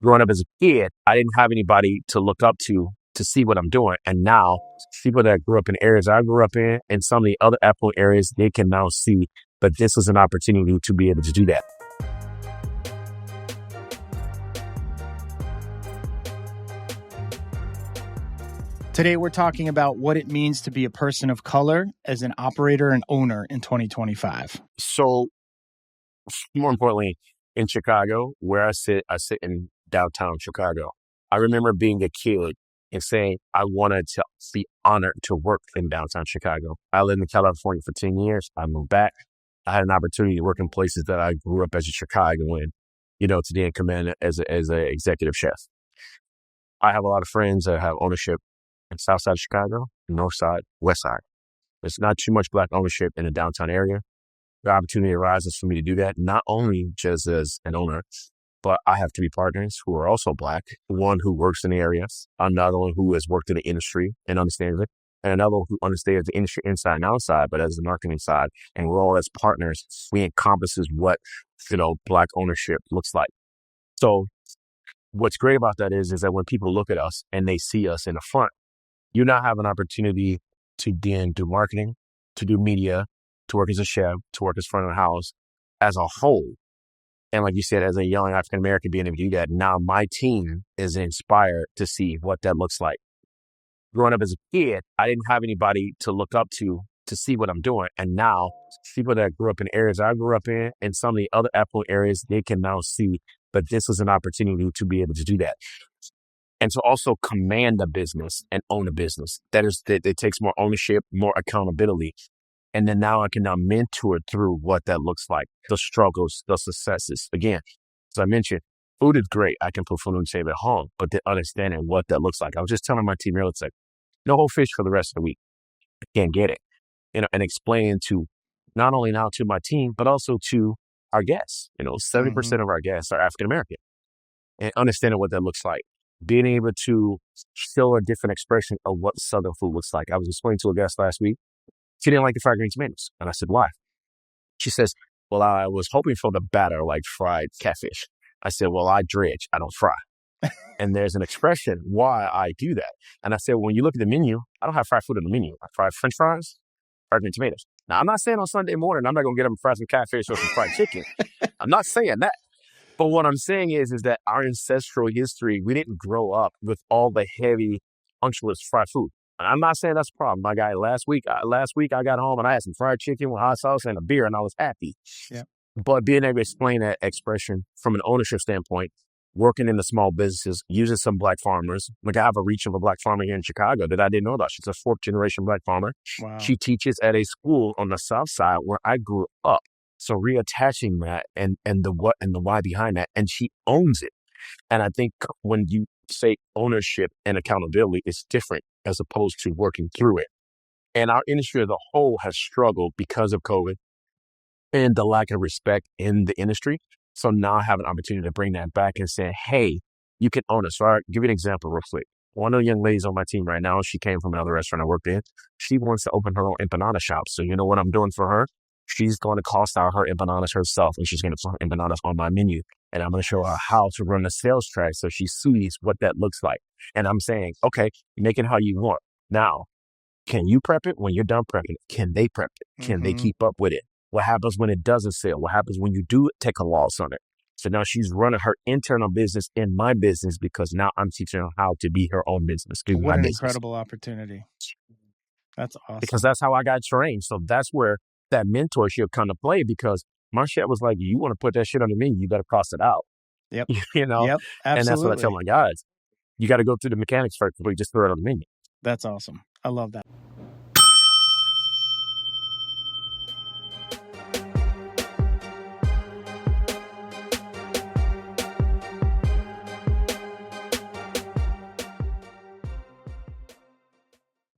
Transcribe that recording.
growing up as a kid, I didn't have anybody to look up to see what I'm doing. And now people that grew up in areas I grew up in and some of the other affluent areas, they can now see that this was an opportunity to be able to do that. Today, we're talking about what it means to be a person of color as an operator and owner in 2025. So more importantly, in Chicago, where I sit in downtown Chicago. I remember being a kid and saying I wanted to be honored to work in downtown Chicago. I lived in California for 10 years. I moved back. I had an opportunity to work in places that I grew up as a Chicagoan, today in command as an executive chef. I have a lot of friends that have ownership in South Side of Chicago, North Side, West Side. There's not too much Black ownership in the downtown area. The opportunity arises for me to do that, not only just as an owner, but I have 3 partners who are also Black, one who works in the area, another one who has worked in the industry and understands it, and another one who understands the industry inside and outside, but as the marketing side. And we're all as partners, we encompasses what, Black ownership looks like. So what's great about that is that when people look at us and they see us in the front, you now have an opportunity to then do marketing, to do media, to work as a chef, to work as front of the house as a whole. And like you said, as a young African-American being able to do that, now my team is inspired to see what that looks like. Growing up as a kid, I didn't have anybody to look up to see what I'm doing. And now people that grew up in areas I grew up in and some of the other affluent areas, they can now see that this was an opportunity to be able to do that. And to also command a business and own a business. That takes more ownership, more accountability. And then now I can now mentor through what that looks like, the struggles, the successes. Again, as I mentioned, food is great. I can put food on the table at home, but the understanding what that looks like. I was just telling my team earlier, it's like, no whole fish for the rest of the week. I can't get it. And explain to not only now to my team, but also to our guests. 70% of our guests are African-American. And understanding what that looks like. Being able to show a different expression of what Southern food looks like. I was explaining to a guest last week. She didn't like the fried green tomatoes. And I said, why? She says, well, I was hoping for the batter like fried catfish. I said, well, I dredge. I don't fry. And there's an expression why I do that. And I said, when you look at the menu, I don't have fried food on the menu. I fry French fries, fried green tomatoes. Now, I'm not saying on Sunday morning, I'm not going to get them fried some catfish or some fried chicken. I'm not saying that. But what I'm saying is that our ancestral history, we didn't grow up with all the heavy, unctuous fried food. And I'm not saying that's a problem. My guy, last week I got home and I had some fried chicken with hot sauce and a beer and I was happy. Yeah. But being able to explain that expression from an ownership standpoint, working in the small businesses, using some Black farmers. Like I have a reach of a Black farmer here in Chicago that I didn't know about. She's a 4th generation Black farmer. Wow. She She teaches at a school on the South Side where I grew up. So reattaching that and the what and the why behind that, and she owns it. And I think when you say ownership and accountability, it's different as opposed to working through it. And our industry as a whole has struggled because of COVID and the lack of respect in the industry. So now I have an opportunity to bring that back and say, hey, you can own it. So I'll give you an example real quick. One of the young ladies on my team right now, she came from another restaurant I worked in. She wants to open her own empanada shop. So you know what I'm doing for her? She's going to cost out her empanadas herself, and she's going to put her empanadas on my menu. And I'm going to show her how to run the sales track so she sees what that looks like. And I'm saying, okay, make it how you want. Now, can you prep it? When you're done prepping it, can they prep it? Can they keep up with it? What happens when it doesn't sell? What happens when you do take a loss on it? So now she's running her internal business in my business because now I'm teaching her how to be her own business. What an incredible opportunity. That's awesome. Because that's how I got trained. So that's where that mentorship come to play, because my chef was like, you want to put that shit on the menu, you better cost it out. Yep. Yep, absolutely. And that's what I tell my guys. You got to go through the mechanics first before you just throw it on the menu. That's awesome. I love that.